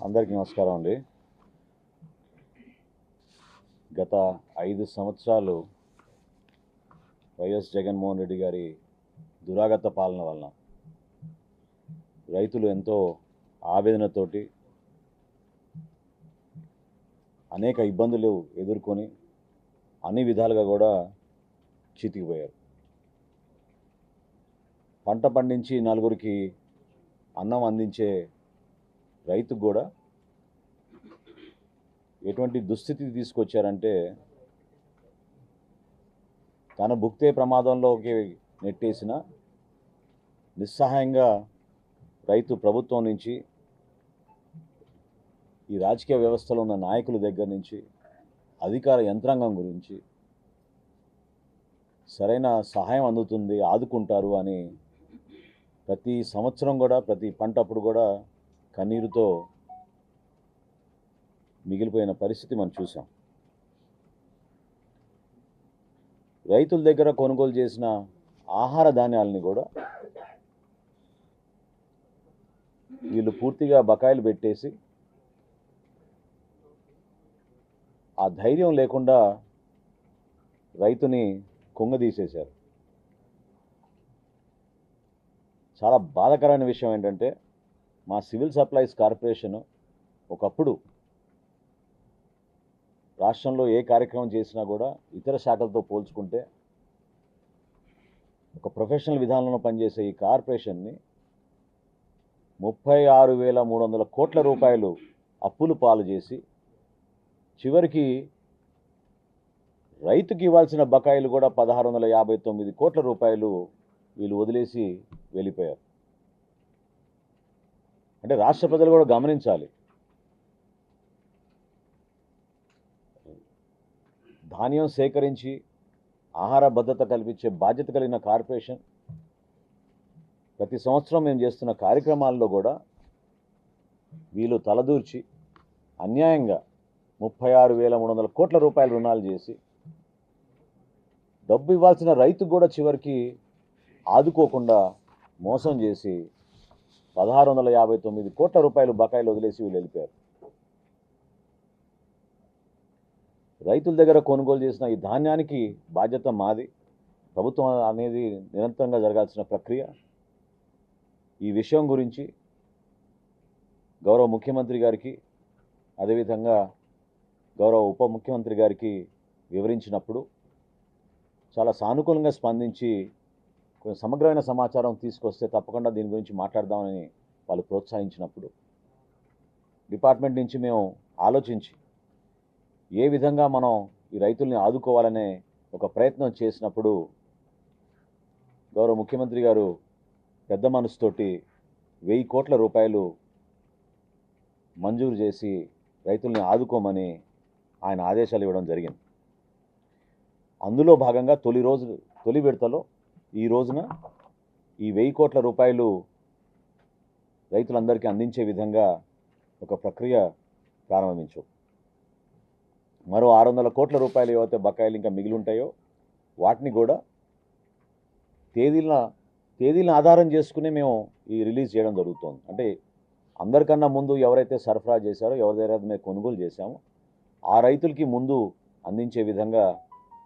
అందరికీ నమస్కారం అండి. గత 5 సంవత్సరాలు వైఎస్ జగన్మోహన్ రెడ్డి గారి దురాగత పాలన వలన రైతులు ఎంతో ఆవేదనతోటి అనేక ఇబ్బందులు ఎదుర్కొని అన్ని విధాలుగా కూడా చితికిపోయారు. పంట పండించి నలుగురికి అన్నం అందించే రైతుకు కూడా ఎటువంటి దుస్థితి తీసుకొచ్చారంటే తన భుక్తే ప్రమాదంలోకి నెట్టేసిన నిస్సహాయంగా రైతు ప్రభుత్వం నుంచి ఈ రాజకీయ వ్యవస్థలో ఉన్న నాయకుల దగ్గర నుంచి అధికార యంత్రాంగం గురించి సరైన సహాయం అందుతుంది, ఆదుకుంటారు అని ప్రతి సంవత్సరం కూడా ప్రతి పంట అప్పుడు కూడా కన్నీరుతో మిగిలిపోయిన పరిస్థితి మనం చూసాం. రైతుల దగ్గర కొనుగోలు చేసిన ఆహార ధాన్యాలని కూడా వీళ్ళు పూర్తిగా బకాయిలు పెట్టేసి ఆ ధైర్యం లేకుండా రైతుని కుంగదీసేశారు. చాలా బాధాకరమైన విషయం ఏంటంటే మా సివిల్ సప్లైస్ కార్పొరేషన్ ఒకప్పుడు రాష్ట్రంలో ఏ కార్యక్రమం చేసినా కూడా ఇతర శాఖలతో పోల్చుకుంటే ఒక ప్రొఫెషనల్ విధానంలో పనిచేసే ఈ కార్పొరేషన్ని 36,300 కోట్ల రూపాయలు అప్పులు పాలు చేసి చివరికి రైతుకి ఇవ్వాల్సిన బకాయిలు కూడా 1,659 కోట్ల రూపాయలు వీళ్ళు వదిలేసి వెళ్ళిపోయారు. అంటే రాష్ట్ర ప్రజలు కూడా గమనించాలి, ధాన్యం సేకరించి ఆహార భద్రత కల్పించే బాధ్యత కలిగిన కార్పొరేషన్ ప్రతి సంవత్సరం మేము చేస్తున్న కార్యక్రమాల్లో కూడా వీళ్ళు తలదూర్చి అన్యాయంగా 36,300 కోట్ల రూపాయల రుణాలు చేసి డబ్బు ఇవ్వాల్సిన రైతుకు కూడా చివరికి ఆదుకోకుండా మోసం చేసి 1,659 కోట్ల రూపాయలు బకాయిలు వదిలేసి వీళ్ళు వెళ్ళిపోయారు. రైతుల దగ్గర కొనుగోలు చేసిన ఈ ధాన్యానికి బాధ్యత మాది. ప్రభుత్వం అనేది నిరంతరంగా జరగాల్సిన ప్రక్రియ. ఈ విషయం గురించి గౌరవ ముఖ్యమంత్రి గారికి అదేవిధంగా గౌరవ ఉప ముఖ్యమంత్రి గారికి వివరించినప్పుడు చాలా సానుకూలంగా స్పందించి కొంచెం సమగ్రమైన సమాచారం తీసుకొస్తే తప్పకుండా దీని గురించి మాట్లాడదామని వాళ్ళు ప్రోత్సహించినప్పుడు డిపార్ట్మెంట్ నుంచి మేము ఆలోచించి ఏ విధంగా మనం ఈ రైతుల్ని ఆదుకోవాలనే ఒక ప్రయత్నం చేసినప్పుడు గౌరవ ముఖ్యమంత్రి గారు పెద్ద మనసుతోటి 1,000 కోట్ల రూపాయలు మంజూరు చేసి రైతుల్ని ఆదుకోమని ఆయన ఆదేశాలు ఇవ్వడం జరిగింది. అందులో భాగంగా తొలి విడతలో ఈ రోజున ఈ 1,000 కోట్ల రూపాయలు రైతులందరికీ అందించే విధంగా ఒక ప్రక్రియ ప్రారంభించాం. మరో 600 కోట్ల రూపాయలు ఏవైతే బకాయిలు ఇంకా మిగిలి ఉంటాయో వాటిని కూడా తేదీలను ఆధారం చేసుకుని మేము ఈ రిలీజ్ చేయడం జరుగుతుంది. అంటే అందరికన్నా ముందు ఎవరైతే సరఫరా చేశారో ఎవరి దగ్గర మేము కొనుగోలు చేశామో ఆ రైతులకి ముందు అందించే విధంగా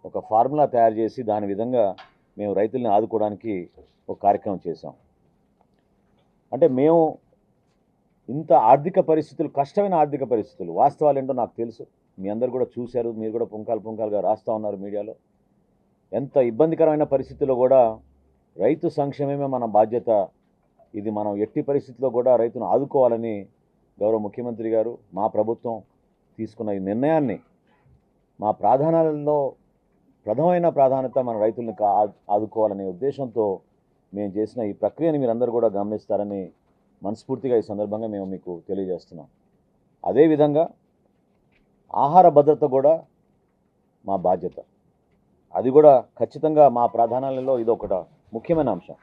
ఒక ఫార్ములా తయారు చేసి దాని విధంగా మేము రైతుల్ని ఆదుకోవడానికి ఒక కార్యక్రమం చేశాం. అంటే మేము ఇంత ఆర్థిక పరిస్థితులు, కష్టమైన ఆర్థిక పరిస్థితులు, వాస్తవాలు ఏంటో నాకు తెలుసు, మీ అందరు కూడా చూశారు, మీరు కూడా పుంకాలుగా రాస్తూ ఉన్నారు మీడియాలో. ఎంత ఇబ్బందికరమైన పరిస్థితుల్లో కూడా రైతు సంక్షేమమే మన బాధ్యత, ఇది మనం ఎట్టి పరిస్థితుల్లో కూడా రైతును ఆదుకోవాలని గౌరవ ముఖ్యమంత్రి గారు మా ప్రభుత్వం తీసుకున్న ఈ నిర్ణయాన్ని మా ప్రాధాన్యాలలో ప్రథమైన ప్రాధాన్యత మన రైతుల్ని ఆదుకోవాలనే ఉద్దేశంతో మేము చేసిన ఈ ప్రక్రియని మీరందరూ కూడా గమనిస్తారని మనస్ఫూర్తిగా ఈ సందర్భంగా మేము మీకు తెలియజేస్తున్నాం. అదేవిధంగా ఆహార భద్రత కూడా మా బాధ్యత, అది కూడా ఖచ్చితంగా మా ప్రాధాన్యాలలో ఇది ఒక ముఖ్యమైన అంశం.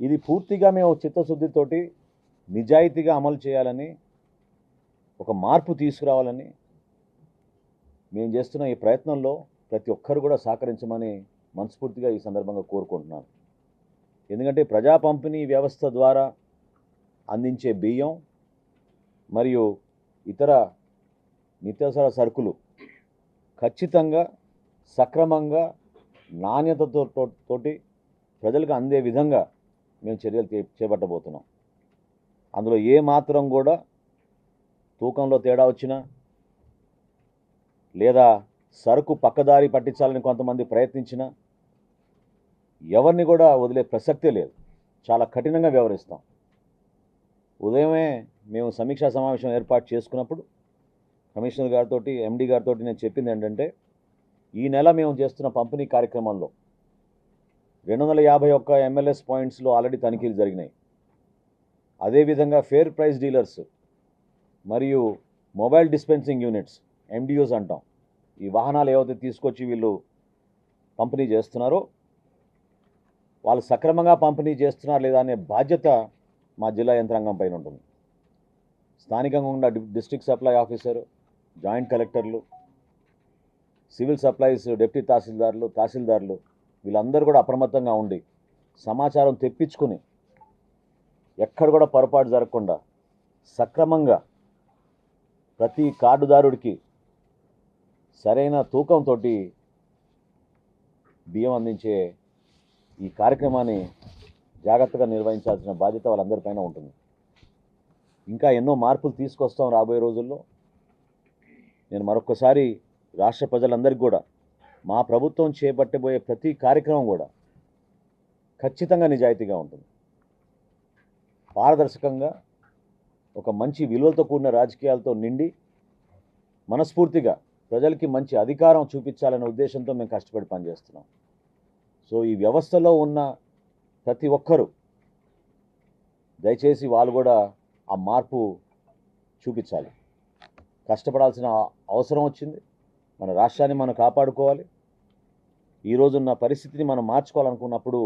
ఇది పూర్తిగా మేము చిత్తశుద్ధితోటి నిజాయితీగా అమలు చేయాలని, ఒక మార్పు తీసుకురావాలని మేము చేస్తున్న ఈ ప్రయత్నంలో ప్రతి ఒక్కరు కూడా సహకరించమని మనస్ఫూర్తిగా ఈ సందర్భంగా కోరుకుంటున్నాను. ఎందుకంటే ప్రజా పంపిణీ వ్యవస్థ ద్వారా అందించే బియ్యం మరియు ఇతర నిత్యావసర సరుకులు ఖచ్చితంగా సక్రమంగా నాణ్యతతోటి ప్రజలకు అందే విధంగా మేము చర్యలు చేపట్టబోతున్నాం. అందులో ఏ మాత్రం కూడా తూకంలో తేడా వచ్చినా లేదా సరుకు పక్కదారి పట్టించాలని కొంతమంది ప్రయత్నించినా ఎవరిని కూడా వదిలే ప్రసక్తే లేదు. చాలా కఠినంగా వ్యవహరిస్తాం. ఉదయమే మేము సమీక్షా సమావేశం ఏర్పాటు చేసుకున్నప్పుడు కమిషనర్ గారితో, ఎండీ గారితో నేను చెప్పింది ఏంటంటే, ఈ నెల మేము చేస్తున్న పంపిణీ కార్యక్రమంలో 251 MLS పాయింట్స్లో ఆల్రెడీ తనిఖీలు జరిగినాయి. అదేవిధంగా ఫేర్ ప్రైస్ డీలర్స్ మరియు మొబైల్ డిస్పెన్సింగ్ యూనిట్స్, MDUs అంటాం, ఈ వాహనాలు ఏవైతే తీసుకొచ్చి వీళ్ళు పంపిణీ చేస్తున్నారో వాళ్ళు సక్రమంగా పంపిణీ చేస్తున్నారు లేదా అనే బాధ్యత మా జిల్లా యంత్రాంగం పైన ఉంటుంది. స్థానికంగా ఉన్న డిస్ట్రిక్ట్ సప్లై ఆఫీసరు, జాయింట్ కలెక్టర్లు, సివిల్ సప్లైస్ డిప్యూటీ తహసీల్దార్లు వీళ్ళందరూ కూడా అప్రమత్తంగా ఉండి సమాచారం తెప్పించుకుని ఎక్కడ కూడా పొరపాటు జరగకుండా సక్రమంగా ప్రతి కార్డుదారుడికి సరైన తూకంతో బియ్యం అందించే ఈ కార్యక్రమాన్ని జాగ్రత్తగా నిర్వహించాల్సిన బాధ్యత వాళ్ళందరిపైన ఉంటుంది. ఇంకా ఎన్నో మార్పులు తీసుకొస్తాం రాబోయే రోజుల్లో. నేను మరొకసారి రాష్ట్ర ప్రజలందరికీ కూడా మా ప్రభుత్వం చేపట్టబోయే ప్రతి కార్యక్రమం కూడా ఖచ్చితంగా నిజాయితీగా ఉంటుంది. పారదర్శకంగా ఒక మంచి విలువలతో కూడిన రాజకీయాలతో నిండి మనస్ఫూర్తిగా ప్రజలకి మంచి అధికారం చూపించాలనే ఉద్దేశంతో మేము కష్టపడి పనిచేస్తున్నాం. సో ఈ వ్యవస్థలో ఉన్న ప్రతి ఒక్కరూ దయచేసి వాళ్ళు కూడా ఆ మార్పు చూపించాలి. కష్టపడాల్సిన అవసరం వచ్చింది. మన రాష్ట్రాన్ని మనం కాపాడుకోవాలి. ఈరోజున్న పరిస్థితిని మనం మార్చుకోవాలనుకున్నప్పుడు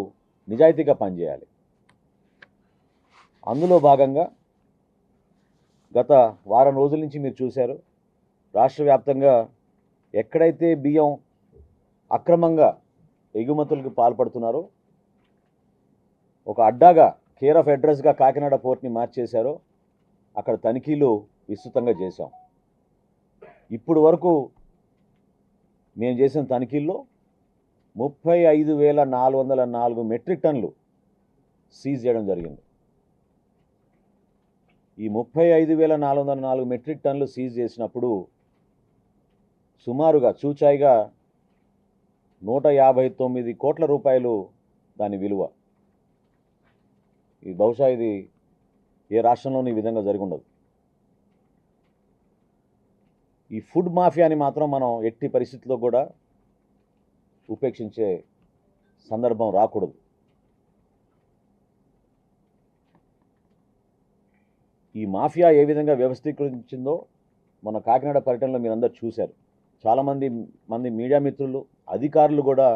నిజాయితీగా పనిచేయాలి. అందులో భాగంగా గత వారం రోజుల నుంచి మీరు చూశారు, రాష్ట్ర వ్యాప్తంగా ఎక్కడైతే బియ్యం అక్రమంగా ఎగుమతులకు పాల్పడుతున్నారో, ఒక అడ్డాగా కేర్ ఆఫ్ అడ్రస్గా కాకినాడ పోర్ట్ని మార్చేశారో అక్కడ తనిఖీలు విస్తృతంగా చేశాం. ఇప్పుడు వరకు మేము చేసిన తనిఖీల్లో 35,404 మెట్రిక్ టన్నులు సీజ్ చేయడం జరిగింది. ఈ 35,404 మెట్రిక్ టన్నులు సీజ్ చేసినప్పుడు సుమారుగా చూచాయిగా 159 కోట్ల రూపాయలు దాని విలువ. ఇది బహుశా ఇది ఏ రాష్ట్రంలోనూ ఈ విధంగా జరిగి ఉండదు. ఈ ఫుడ్ మాఫియాని మాత్రం మనం ఎట్టి పరిస్థితుల్లో కూడా ఉపేక్షించే సందర్భం రాకూడదు. ఈ మాఫియా ఏ విధంగా వ్యవస్థీకరించిందో మన కాకినాడ పర్యటనలో మీరందరూ చూశారు. చాలామంది మీడియా మిత్రులు, అధికారులు కూడా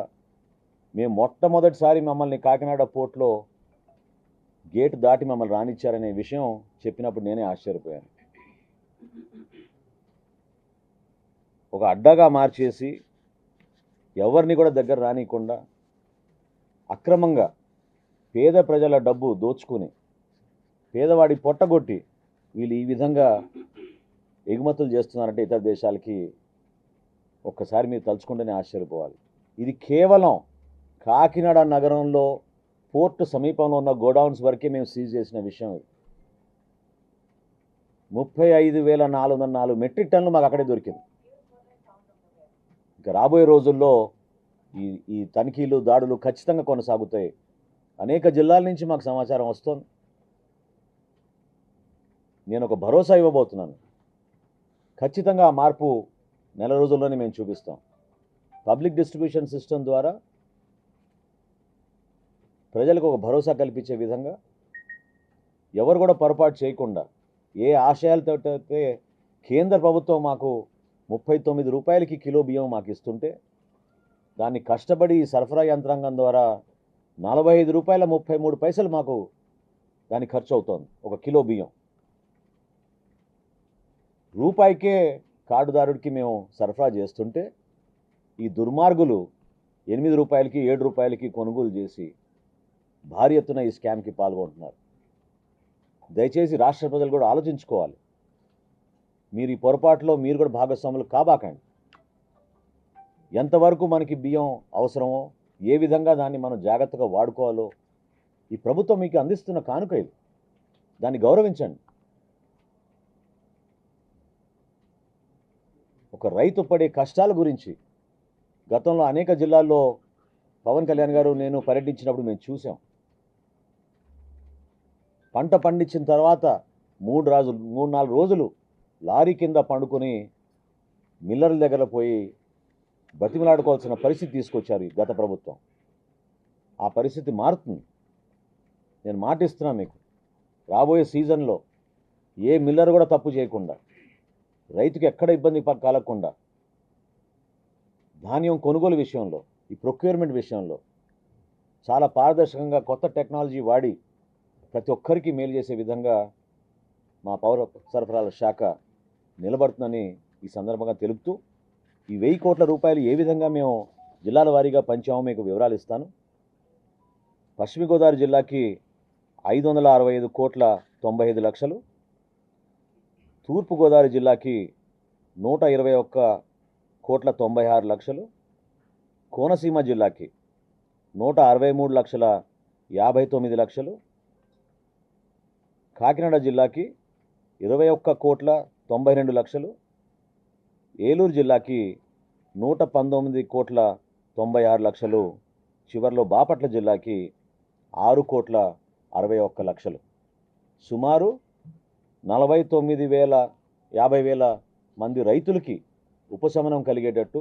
మేము మొట్టమొదటిసారి మమ్మల్ని కాకినాడ పోర్ట్లో గేటు దాటి మమ్మల్ని రానిచ్చారనే విషయం చెప్పినప్పుడు నేనే ఆశ్చర్యపోయాను. ఒక అడ్డాగా మార్చేసి ఎవరిని కూడా దగ్గర రానియకుండా అక్రమంగా పేద ప్రజల డబ్బు దోచుకుని పేదవాడి పొట్టగొట్టి వీళ్ళు ఈ విధంగా ఎగుమతులు చేస్తున్నారంటే ఇతర దేశాలకి ఒక్కసారి మీరు తలుచుకుంటేనే ఆశ్చర్యపోవాలి. ఇది కేవలం కాకినాడ నగరంలో పోర్టు సమీపంలో ఉన్న గోడౌన్స్ వరకే మేము సీజ్ చేసిన విషయం. ఇది 35,404 మెట్రిక్ టన్నులు మాకు అక్కడే దొరికింది. ఇక రాబోయే రోజుల్లో ఈ తనిఖీలు, దాడులు ఖచ్చితంగా కొనసాగుతాయి. అనేక జిల్లాల నుంచి మాకు సమాచారం వస్తుంది. నేను ఒక భరోసా ఇవ్వబోతున్నాను. ఖచ్చితంగా ఆ మార్పు నెల రోజుల్లోనే మేము చూపిస్తాం. పబ్లిక్ డిస్ట్రిబ్యూషన్ సిస్టమ్ ద్వారా ప్రజలకు ఒక భరోసా కల్పించే విధంగా ఎవరు కూడా పొరపాటు చేయకుండా ఏ ఆశయాలతో అయితే కేంద్ర ప్రభుత్వం మాకు 39 రూపాయలకి కిలో బియ్యం మాకు ఇస్తుంటే దాన్ని కష్టపడి సరఫరా యంత్రాంగం ద్వారా 45 రూపాయల 33 పైసలు మాకు దాని ఖర్చు అవుతోంది ఒక కిలో బియ్యం. రూపాయికే కార్డుదారుడికి మేము సరఫరా చేస్తుంటే ఈ దుర్మార్గులు 8 రూపాయలకి 7 రూపాయలకి కొనుగోలు చేసి భారీ ఎత్తున ఈ స్కామ్కి పాల్గొంటున్నారు. దయచేసి రాష్ట్ర ప్రజలు కూడా ఆలోచించుకోవాలి. మీరు ఈ పొరపాటులో మీరు కూడా భాగస్వాములు కాబాకండి. ఎంతవరకు మనకి బియ్యం అవసరమో, ఏ విధంగా దాన్ని మనం జాగ్రత్తగా వాడుకోవాలో ఈ ప్రభుత్వం మీకు అందిస్తున్న కానుక ఇది. దాన్ని గౌరవించండి. ఒక రైతు పడే కష్టాల గురించి గతంలో అనేక జిల్లాల్లో పవన్ కళ్యాణ్ గారు నేను పర్యటించినప్పుడు మేము చూసాం. పంట పండించిన తర్వాత 3-4 రోజులు లారీ కింద పండుకొని మిల్లర్ల దగ్గర పోయి బతిమలాడుకోవాల్సిన పరిస్థితి తీసుకొచ్చారు ఈ గత ప్రభుత్వం. ఆ పరిస్థితి మారుతుంది. నేను మాటిస్తున్నాను మీకు, రాబోయే సీజన్లో ఏ మిల్లర్ కూడా తప్పు చేయకుండా, రైతుకి ఎక్కడ ఇబ్బంది కలగకుండా, ధాన్యం కొనుగోలు విషయంలో, ఈ ప్రొక్యూర్మెంట్ విషయంలో చాలా పారదర్శకంగా కొత్త టెక్నాలజీ వాడి ప్రతి ఒక్కరికి మేలు చేసే విధంగా మా పౌర సరఫరాల శాఖ నిలబడుతుందని ఈ సందర్భంగా తెలుపుతూ, ఈ 1000 కోట్ల రూపాయలు ఏ విధంగా మేము జిల్లాల వారీగా పంచామో మీకు వివరాలు ఇస్తాను. పశ్చిమ గోదావరి జిల్లాకి 565 కోట్ల 95 లక్షలు, తూర్పుగోదావరి జిల్లాకి 121 కోట్ల 96 లక్షలు, కోనసీమ జిల్లాకి 163 లక్షల 59 లక్షలు, కాకినాడ జిల్లాకి 21 కోట్ల 92 లక్షలు, ఏలూరు జిల్లాకి 119 కోట్ల 96 లక్షలు, చివరిలో బాపట్ల జిల్లాకి 6 కోట్ల 61 లక్షలు. సుమారు 50,000 మంది రైతులకి ఉపశమనం కలిగేటట్టు,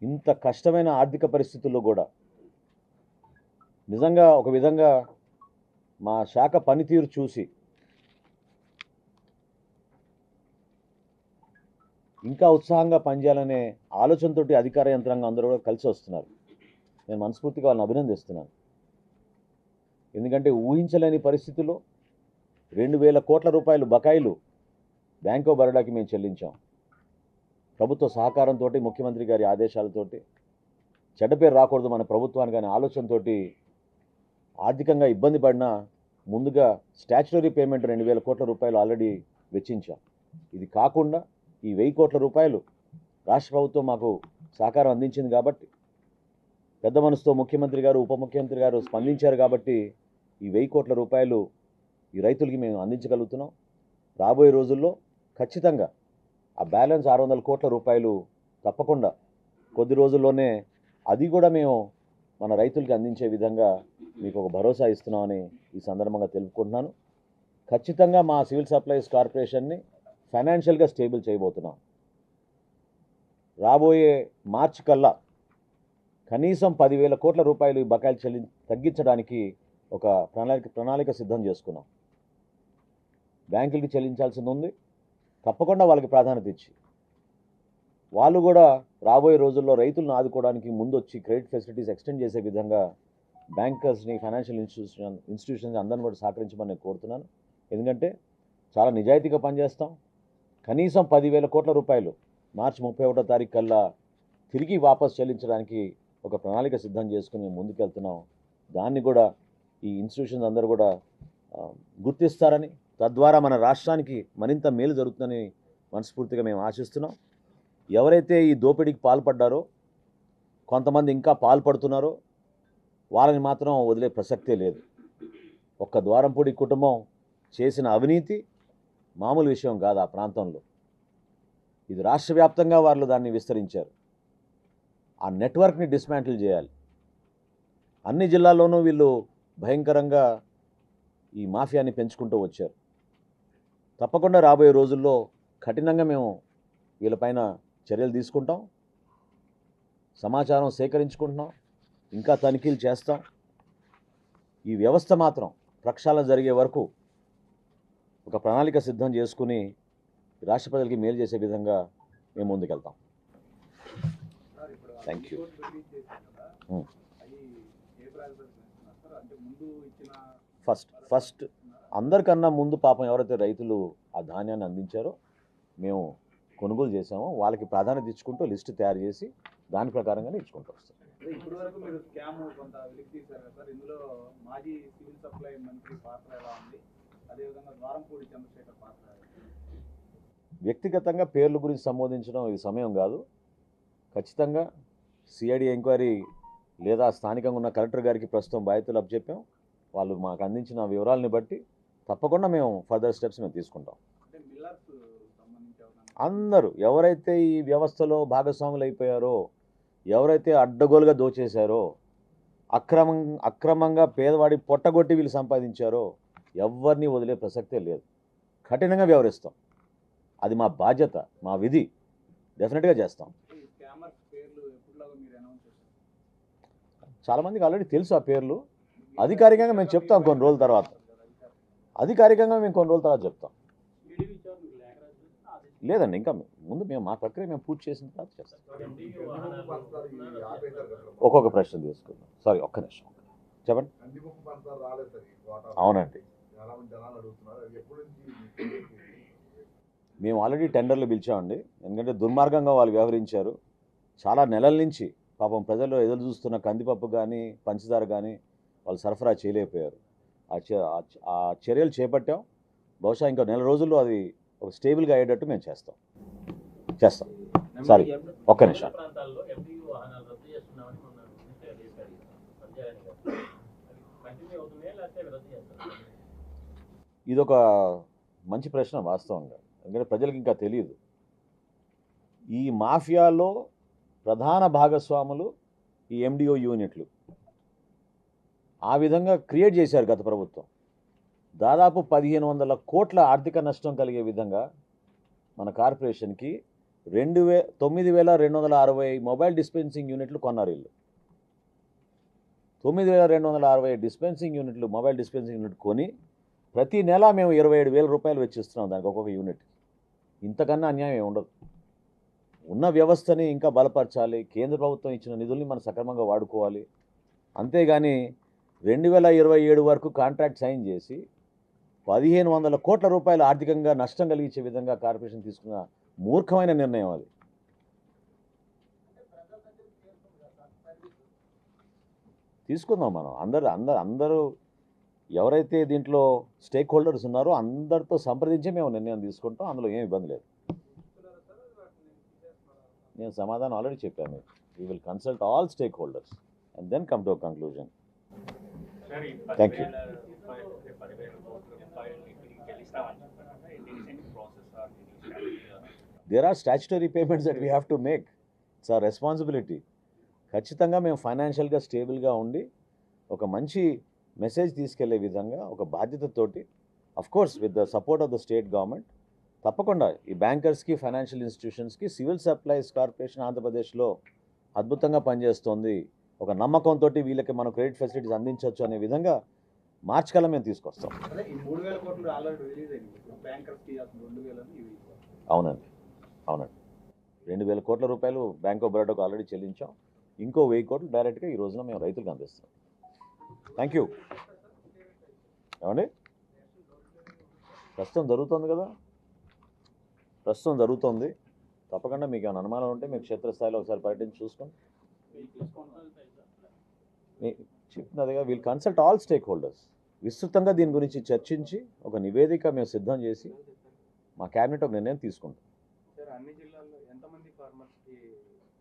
ఇంత కష్టమైన ఆర్థిక పరిస్థితుల్లో కూడా నిజంగా ఒక విధంగా మా శాఖ పనితీరు చూసి ఇంకా ఉత్సాహంగా పనిచేయాలనే ఆలోచనతో అధికార యంత్రాంగం అందరూ కూడా కలిసి వస్తున్నారు. నేను మనస్ఫూర్తిగా వాళ్ళని అభినందిస్తున్నాను. ఎందుకంటే ఊహించలేని పరిస్థితుల్లో 2,000 కోట్ల రూపాయలు బకాయిలు బ్యాంక్ ఆఫ్ బరోడాకి మేము చెల్లించాం. ప్రభుత్వ సహకారంతో, ముఖ్యమంత్రి గారి ఆదేశాలతోటి, చెడ్డ పేరు రాకూడదు మన ప్రభుత్వానికి అనే ఆలోచనతో ఆర్థికంగా ఇబ్బంది పడినా ముందుగా స్టాచ్యుటరీ పేమెంట్ 2,000 కోట్ల రూపాయలు ఆల్రెడీ వెచ్చించాం. ఇది కాకుండా ఈ 1000 కోట్ల రూపాయలు రాష్ట్ర ప్రభుత్వం మాకు సహకారం అందించింది కాబట్టి, పెద్ద మనసుతో ముఖ్యమంత్రి గారు, ఉప ముఖ్యమంత్రి గారు స్పందించారు కాబట్టి ఈ 1000 కోట్ల రూపాయలు ఈ రైతులకి మేము అందించగలుగుతున్నాం. రాబోయే రోజుల్లో ఖచ్చితంగా ఆ బ్యాలెన్స్ 600 కోట్ల రూపాయలు తప్పకుండా కొద్ది రోజుల్లోనే అది కూడా మేము మన రైతులకి అందించే విధంగా మీకు ఒక భరోసా ఇస్తున్నామని ఈ సందర్భంగా తెలుపుకుంటున్నాను. ఖచ్చితంగా మా సివిల్ సప్లైస్ కార్పొరేషన్ని ఫైనాన్షియల్గా స్టేబుల్ చేయబోతున్నాం. రాబోయే మార్చి కల్లా కనీసం 10,000 కోట్ల రూపాయలు ఈ బకాయిలు తగ్గించడానికి ఒక ప్రణాళిక సిద్ధం చేసుకున్నాం. బ్యాంకులకి చెల్లించాల్సింది ఉంది. తప్పకుండా వాళ్ళకి ప్రాధాన్యత ఇచ్చి వాళ్ళు కూడా రాబోయే రోజుల్లో రైతులను ఆదుకోవడానికి ముందొచ్చి క్రెడిట్ ఫెసిలిటీస్ ఎక్స్టెండ్ చేసే విధంగా బ్యాంకర్స్ని, ఫైనాన్షియల్ ఇన్స్టిట్యూషన్స్ అందరిని కూడా సహకరించమని నేను కోరుతున్నాను. ఎందుకంటే చాలా నిజాయితీగా పనిచేస్తాం. కనీసం 10,000 కోట్ల రూపాయలు మార్చి 31వ తారీఖు కల్లా తిరిగి వాపసు చెల్లించడానికి ఒక ప్రణాళిక సిద్ధం చేసుకుని ముందుకెళ్తున్నాం. దాన్ని కూడా ఈ ఇన్స్టిట్యూషన్స్ అందరూ కూడా గుర్తిస్తారని, తద్వారా మన రాష్ట్రానికి మరింత మేలు జరుగుతుందని మనస్ఫూర్తిగా మేము ఆశిస్తున్నాం. ఎవరైతే ఈ దోపిడీకి పాల్పడ్డారో, కొంతమంది ఇంకా పాల్పడుతున్నారో వాళ్ళని మాత్రం వదిలే ప్రసక్తే లేదు. ఒక్క ద్వారంపూడి కుటుంబం చేసిన అవినీతి మామూలు విషయం కాదు. ఆ ప్రాంతంలో ఇది రాష్ట్ర వ్యాప్తంగా వాళ్ళు దాన్ని విస్తరించారు. ఆ నెట్వర్క్ని డిస్మాంటిల్ చేయాలి. అన్ని జిల్లాల్లోనూ వీళ్ళు భయంకరంగా ఈ మాఫియాని పెంచుకుంటూ వచ్చారు. తప్పకుండా రాబోయే రోజుల్లో కఠినంగా మేము వీళ్ళపైన చర్యలు తీసుకుంటాం. సమాచారం సేకరించుకుంటున్నాం, ఇంకా తనిఖీలు చేస్తాం. ఈ వ్యవస్థ మాత్రం ప్రక్షాళన జరిగే వరకు ఒక ప్రణాళిక సిద్ధం చేసుకుని రాష్ట్ర ప్రజలకి మేలు చేసే విధంగా మేము ముందుకెళ్తాం. Thank you. ఫస్ట్ అందరికన్నా ముందు పాపం ఎవరైతే రైతులు ఆ ధాన్యాన్ని అందించారో మేము కొనుగోలు చేసామో వాళ్ళకి ప్రాధాన్యత ఇచ్చుకుంటూ లిస్టు తయారు చేసి దాని ప్రకారంగానే ఇచ్చుకుంటూ వస్తాం. ఇప్పటి వరకు మీరు స్కామ్ కొంత వెలికి తీశారు కదా సార్, ఇందులో మాజీ సివిల్ సప్లై మంత్రి పాత్ర ఎలా ఉంది, అదేవిధంగా ద్వారంపూడి చంద్రశేఖర్ పాత్ర వ్యక్తిగతంగా పేర్ల గురించి సంబోధించడం ఇది సమయం కాదు. ఖచ్చితంగా సిఐడి ఎంక్వైరీ లేదా స్థానికంగా ఉన్న కలెక్టర్ గారికి ప్రస్తుతం బాధ్యతలు అప్పచెప్పాం. వాళ్ళు మాకు అందించిన వివరాలని బట్టి తప్పకుండా మేము ఫర్దర్ స్టెప్స్ మేము తీసుకుంటాం. అంటే మిల్లర్స్ సంబంధించి అందరూ ఎవరైతే ఈ వ్యవస్థలో భాగస్వాములు అయిపోయారో, ఎవరైతే అడ్డగోలుగా దోచేశారో, అక్రమంగా పేదవాడి పొట్టగొట్టి వీళ్ళు సంపాదించారో ఎవరిని వదిలే ప్రసక్తే లేదు. కఠినంగా వ్యవహరిస్తాం. అది మా బాధ్యత, మా విధి. డెఫినెట్గా చేస్తాం. ఈ స్కామర్స్ పేర్లు ఎప్పుడులాగా మీరు అనౌన్స్ చేస్తారు? చాలామందికి ఆల్రెడీ తెలుసు ఆ పేర్లు. అధికారికంగా మేము చెప్తాం కొన్ని రోజుల తర్వాత. చెప్తాం. లేదండి, ఇంకా ముందు మేము మా ప్రక్రియ మేము పూర్తి చేసిన తర్వాత చేస్తాం. ఒక్కొక్క ప్రశ్న తీసుకుందాం. సారీ, ఒక్క నిమిషం చెప్పండి. అవునండి, మేము ఆల్రెడీ టెండర్లు పిలిచామండి. ఎందుకంటే దుర్మార్గంగా వాళ్ళు వ్యవహరించారు. చాలా నెలల నుంచి పాపం ప్రజలు ఎదురు చూస్తున్న కందిపప్పు కానీ పంచదార కానీ వాళ్ళు సరఫరా చేయలేకపోయారు. ఆ చర్యలు చేపట్టాం. బహుశా ఇంకా నెల రోజుల్లో అది ఒక స్టేబుల్గా అయ్యేటట్టు మేము చేస్తాం. సారీ, ఒక్క నిమిషం. ఇదొక మంచి ప్రశ్న వాస్తవంగా. ఎందుకంటే ప్రజలకు ఇంకా తెలియదు. ఈ మాఫియాలో ప్రధాన భాగస్వాములు ఈ ఎండిఓ యూనిట్లు. ఆ విధంగా క్రియేట్ చేశారు గత ప్రభుత్వం. దాదాపు 1500 కోట్ల ఆర్థిక నష్టం కలిగే విధంగా మన కార్పొరేషన్కి 9,260 మొబైల్ డిస్పెన్సింగ్ యూనిట్లు కొన్నారు వీళ్ళు. 9,260 మొబైల్ డిస్పెన్సింగ్ యూనిట్ కొని ప్రతి నెల మేము 27,000 రూపాయలు వెచ్చిస్తున్నాం దానికి ఒక్కొక్క యూనిట్. ఇంతకన్నా అన్యాయం ఏమి ఉండదు. ఉన్న వ్యవస్థని ఇంకా బలపరచాలి. కేంద్ర ప్రభుత్వం ఇచ్చిన నిధుల్ని మనం సక్రమంగా వాడుకోవాలి. అంతేగాని 2027 వరకు కాంట్రాక్ట్ సైన్ చేసి 1,500 కోట్ల రూపాయలు ఆర్థికంగా నష్టం కలిగించే విధంగా కార్పొరేషన్ తీసుకున్న మూర్ఖమైన నిర్ణయం అది. తీసుకుందాం మనం అందరూ ఎవరైతే దీంట్లో స్టేక్ హోల్డర్స్ ఉన్నారో అందరితో సంప్రదించి మేము నిర్ణయం తీసుకుంటాం. అందులో ఏం ఇబ్బంది లేదు. నేను సమాధానం ఆల్రెడీ చెప్పాను. We will consult all stakeholders and then come to a conclusion. Thank you. There are statutory payments that we have to make. It's our responsibility. ఖచ్చితంగా మేము ఫైనాన్షియల్గా స్టేబుల్గా ఉండి ఒక మంచి మెసేజ్ తీసుకెళ్లే విధంగా ఒక బాధ్యతతోటి, of course with the support of the state government, తప్పకుండా ఈ బ్యాంకర్స్కి, ఫైనాన్షియల్ ఇన్స్టిట్యూషన్స్కి సివిల్ సప్లైస్ కార్పొరేషన్ ఆంధ్రప్రదేశ్లో అద్భుతంగా పనిచేస్తోంది. ఒక నమ్మకంతో వీళ్ళకి మనం క్రెడిట్ ఫెసిలిటీస్ అందించవచ్చు అనే విధంగా మార్చి కల్లా మేము తీసుకొస్తాం. ఈ 3,000 కోట్లు ఆల్రెడీ రిలీజ్ అయింది. బ్యాంకర్స్కి 2,000 అవునండి. 2,000 కోట్ల రూపాయలు బ్యాంక్ ఆఫ్ బరోడాకు ఆల్రెడీ చెల్లించాం. ఇంకో 1,000 కోట్లు డైరెక్ట్గా ఈ రోజున మేము రైతులకు అందిస్తాం. Thank you. ఏమండి, ప్రస్తుతం జరుగుతుంది. తప్పకుండా మీకు ఏమైనా అనుమానం ఉంటే మీకు క్షేత్రస్థాయిలో ఒకసారి పర్యటించి చూసుకోండి. చెప్తున్నదిగా we'll consult all stakeholders. విస్తృతంగా దీని గురించి చర్చించి ఒక నివేదిక మేము సిద్ధం చేసి మా క్యాబినెట్ ఒక నిర్ణయం తీసుకుంటాం. అన్ని జిల్లాల్లో ఎంతమంది ఫార్మర్స్కి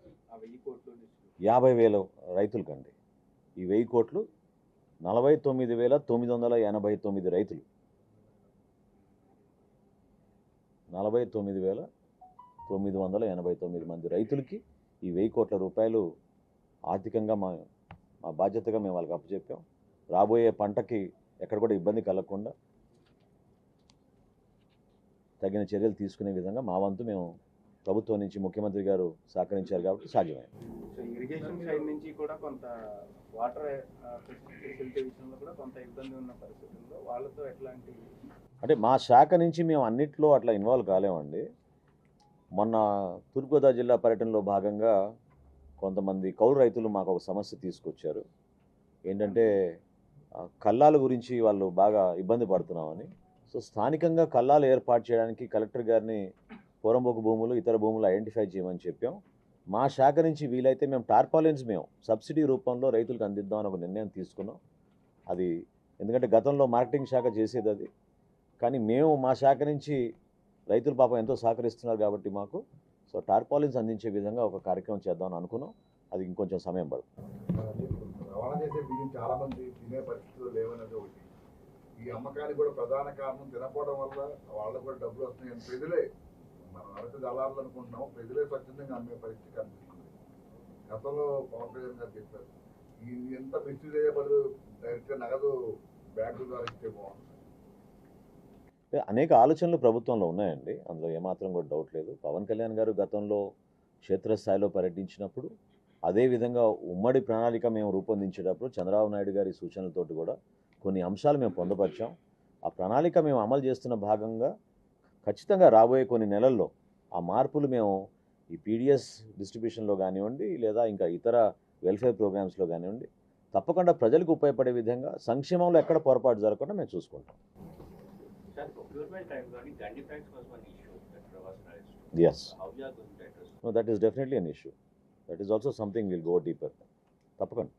1,000 కోట్లు? 50,000 రైతులకండి. ఈ 1,000 కోట్లు 49,989 రైతులు. 49,989 మంది రైతులకి ఈ 1,000 కోట్ల రూపాయలు ఆర్థికంగా మా బాధ్యతగా మేము వాళ్ళకి అప్పచెప్పాం. రాబోయే పంటకి ఎక్కడ కూడా ఇబ్బంది కలగకుండా తగిన చర్యలు తీసుకునే విధంగా మా వంతు మేము ప్రభుత్వం నుంచి ముఖ్యమంత్రి గారు సహకరించారు కాబట్టి సాధ్యమైంది. ఇరిగేషన్ సైడ్ నుంచి కూడా కొంత వాటర్ ఫెసిలిటీ విషయంలో కూడా కొంత ఇబ్బంది ఉన్న పరిస్థితుల్లో వాళ్ళతో ఎట్లాంటి, అంటే మా శాఖ నుంచి మేము అన్నిట్లో అట్లా ఇన్వాల్వ్ కాలేమండి. మొన్న తూర్పుగోదావరి జిల్లా పర్యటనలో భాగంగా కొంతమంది కౌలు రైతులు మాకు ఒక సమస్య తీసుకొచ్చారు. ఏంటంటే కల్లాల గురించి వాళ్ళు బాగా ఇబ్బంది పడుతున్నామని. సో స్థానికంగా కల్లాలు ఏర్పాటు చేయడానికి కలెక్టర్ గారిని పొరంబోకు భూములు, ఇతర భూములు ఐడెంటిఫై చేయమని చెప్పాం. మా శాఖ నుంచి వీలైతే మేము టార్పాలిన్స్ మేము సబ్సిడీ రూపంలో రైతులకు అందిద్దామని ఒక నిర్ణయం తీసుకున్నాం. అది ఎందుకంటే గతంలో మార్కెటింగ్ శాఖ చేసేది అది. కానీ మేము మా శాఖ నుంచి రైతులు పాపం ఎంతో సహకరిస్తున్నారు కాబట్టి మాకు సో టార్పాలిన్స్ అందించే విధంగా ఒక కార్యక్రమం చేద్దామని అనుకున్నాం. అది ఇంకొంచెం సమయం పడుతుంది. రవాణా చేసే బియ్యం చాలా మంది తినే పరిస్థితులు లేవనేది ఒకటి. ఈ అమ్మకానికి కూడా ప్రధాన కారణం తినకపోవడం వల్ల వాళ్ళకు కూడా డబ్బులు వస్తున్నాయి. ప్రజలే మనం అరకు దళారులు అనుకుంటున్నాం, ప్రజలే స్వచ్ఛందంగా అమ్మే పరిస్థితి కనిపిస్తుంది. గతంలో పవన్ కళ్యాణ్ గారు చెప్పారు, ఈ ఎంత మిస్యూజ్ అయ్యే బదులు డైరెక్ట్గా నగదు బ్యాంకు ద్వారా ఇస్తే బాగుంటుంది. అనేక ఆలోచనలు ప్రభుత్వంలో ఉన్నాయండి, అందులో ఏమాత్రం కూడా డౌట్ లేదు. పవన్ కళ్యాణ్ గారు గతంలో క్షేత్రస్థాయిలో పర్యటించినప్పుడు అదేవిధంగా ఉమ్మడి ప్రణాళిక మేము రూపొందించేటప్పుడు చంద్రబాబు నాయుడు గారి సూచనలతోటి కూడా కొన్ని అంశాలు మేము పొందుపరిచాం. ఆ ప్రణాళిక మేము అమలు చేస్తున్న భాగంగా ఖచ్చితంగా రాబోయే కొన్ని నెలల్లో ఆ మార్పులు మేము ఈ పీడిఎస్ డిస్ట్రిబ్యూషన్లో కానివ్వండి, లేదా ఇంకా ఇతర వెల్ఫేర్ ప్రోగ్రామ్స్లో కానివ్వండి, తప్పకుండా ప్రజలకు ఉపయోగపడే విధంగా సంక్షేమంలో ఎక్కడ పొరపాటు జరగకుండా మేము చూసుకుంటాం. Yes. How we are going to address? No, that is definitely an issue. That is also something we'll go deeper. తప్పకుండా.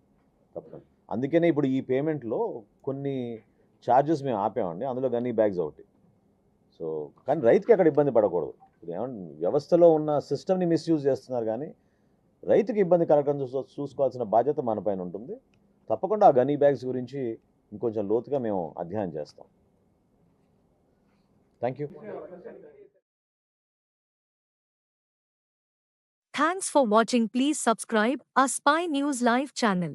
అందుకనే ఇప్పుడు ఈ పేమెంట్లో కొన్ని ఛార్జెస్ మేము ఆపామండి, అందులో గన్నీ బ్యాగ్స్ ఒకటి. సో కానీ రైతుకి అక్కడ ఇబ్బంది పడకూడదు. ఇప్పుడు ఏమన్నా వ్యవస్థలో ఉన్న సిస్టమ్ని మిస్యూజ్ చేస్తున్నారు, కానీ రైతుకి ఇబ్బంది కలగడం చూసుకోవాల్సిన బాధ్యత మన పైన ఉంటుంది. తప్పకుండా ఆ గనీ బ్యాగ్స్ గురించి ఇంకొంచెం లోతుగా మేము అధ్యయనం చేస్తాం. Thank you. Thanks for watching. Please subscribe our Spy News Live channel.